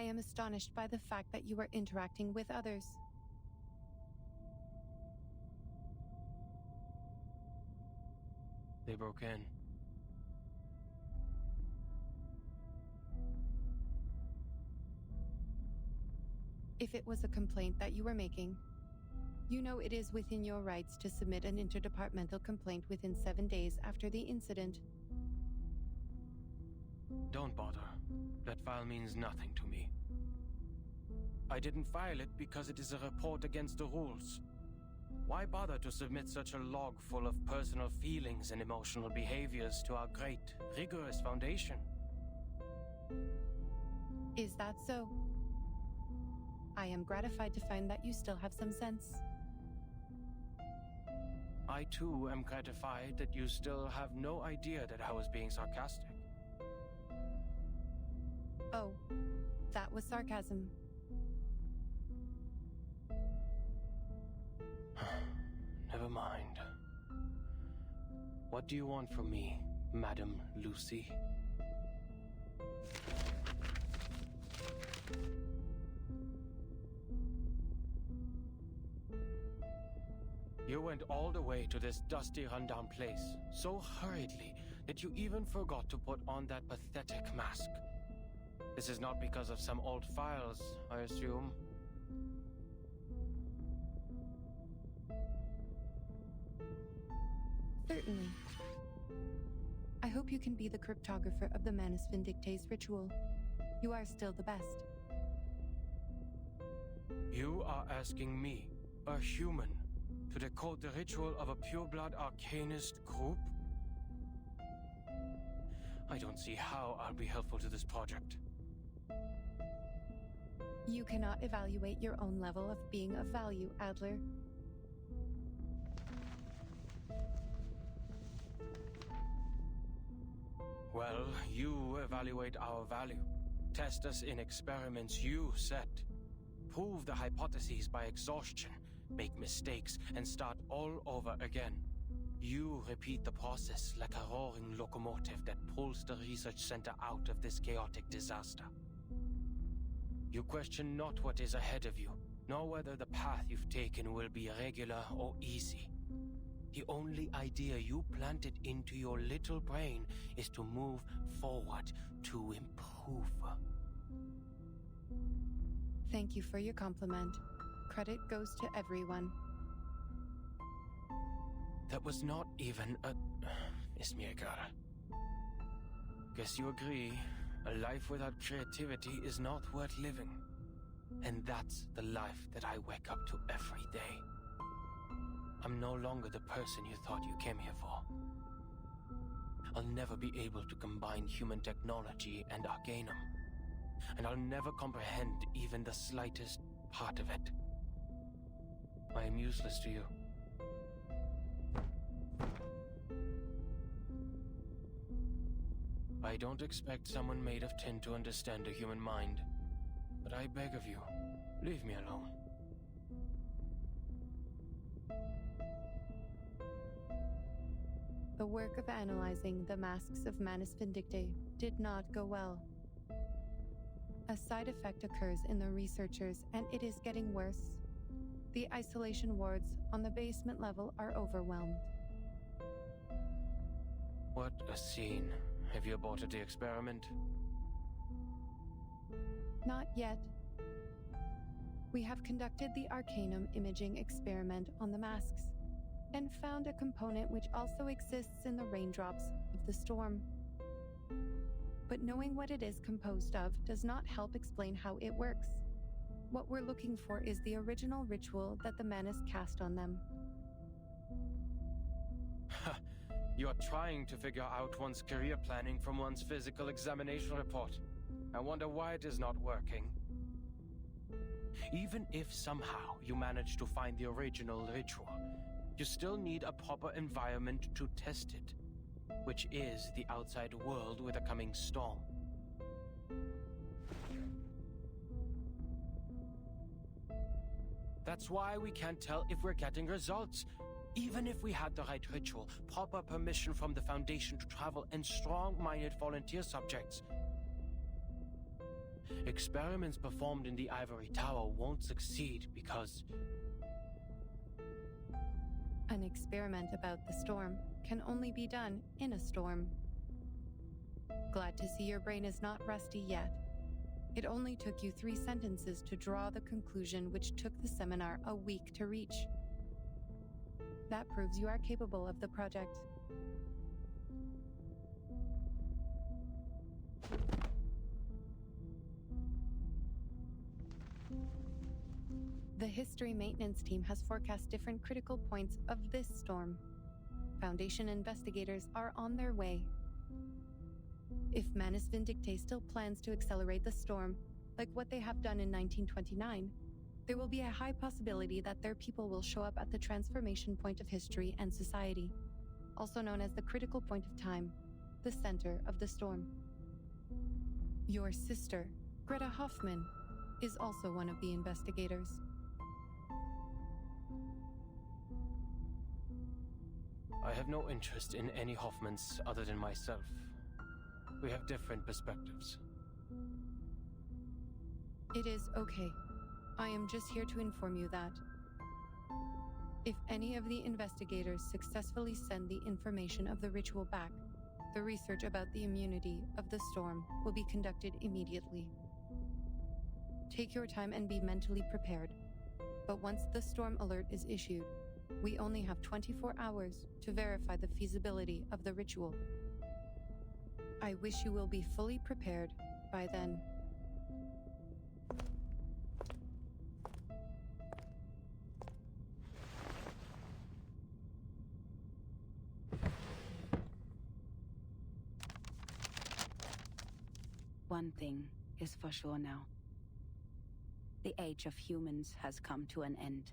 I am astonished by the fact that you are interacting with others. They broke in. If it was a complaint that you were making, you know it is within your rights to submit an interdepartmental complaint within 7 days after the incident. Don't bother. That file means nothing to me. I didn't file it because it is a report against the rules. Why bother to submit such a log full of personal feelings and emotional behaviors to our great, rigorous foundation? Is that so? I am gratified to find that you still have some sense. I too am gratified that you still have no idea that I was being sarcastic. Oh, that was sarcasm. Never mind. What do you want from me, Madam Lucy? You went all the way to this dusty, rundown place so hurriedly that you even forgot to put on that pathetic mask. This is not because of some old files, I assume. Certainly. I hope you can be the cryptographer of the Manus Vindictae's ritual. You are still the best. You are asking me, a human, to decode the ritual of a pureblood arcanist group? I don't see how I'll be helpful to this project. You cannot evaluate your own level of being of value, Adler. Well, you evaluate our value. Test us in experiments you set. Prove the hypotheses by exhaustion. Make mistakes and start all over again. You repeat the process like a roaring locomotive that pulls the research center out of this chaotic disaster. You question not what is ahead of you, nor whether the path you've taken will be regular or easy. The only idea you planted into your little brain is to move forward, to improve. Thank you for your compliment. Credit goes to everyone. That was not even a... Miss Mirgal. Guess you agree, a life without creativity is not worth living. And that's the life that I wake up to every day. I'm no longer the person you thought you came here for. I'll never be able to combine human technology and Arcanum. And I'll never comprehend even the slightest part of it. I am useless to you. I don't expect someone made of tin to understand a human mind. But I beg of you, leave me alone. The work of analyzing the masks of Manus Vindictae did not go well. A side effect occurs in the researchers, and it is getting worse. The isolation wards on the basement level are overwhelmed. What a scene. Have you aborted the experiment? Not yet. We have conducted the Arcanum imaging experiment on the masks, and found a component which also exists in the raindrops of the storm. But knowing what it is composed of does not help explain how it works. What we're looking for is the original ritual that the Manus cast on them. You are trying to figure out one's career planning from one's physical examination report. I wonder why it is not working. Even if somehow you manage to find the original ritual, you still need a proper environment to test it, which is the outside world with a coming storm. That's why we can't tell if we're getting results. Even if we had the right ritual, proper permission from the Foundation to travel, and strong-minded volunteer subjects. Experiments performed in the Ivory Tower won't succeed because... An experiment about the storm can only be done in a storm. Glad to see your brain is not rusty yet. It only took you 3 sentences to draw the conclusion which took the seminar a week to reach. That proves you are capable of the project. The history maintenance team has forecast different critical points of this storm. Foundation investigators are on their way. If Manus Vindicte still plans to accelerate the storm, like what they have done in 1929, there will be a high possibility that their people will show up at the transformation point of history and society, also known as the critical point of time, the center of the storm. Your sister, Greta Hoffman, is also one of the investigators. I have no interest in any Hoffmans other than myself. We have different perspectives. It is okay. I am just here to inform you that if any of the investigators successfully send the information of the ritual back, the research about the immunity of the storm will be conducted immediately. Take your time and be mentally prepared. But once the storm alert is issued, we only have 24 hours to verify the feasibility of the ritual. I wish you will be fully prepared by then. One thing is for sure now. The age of humans has come to an end.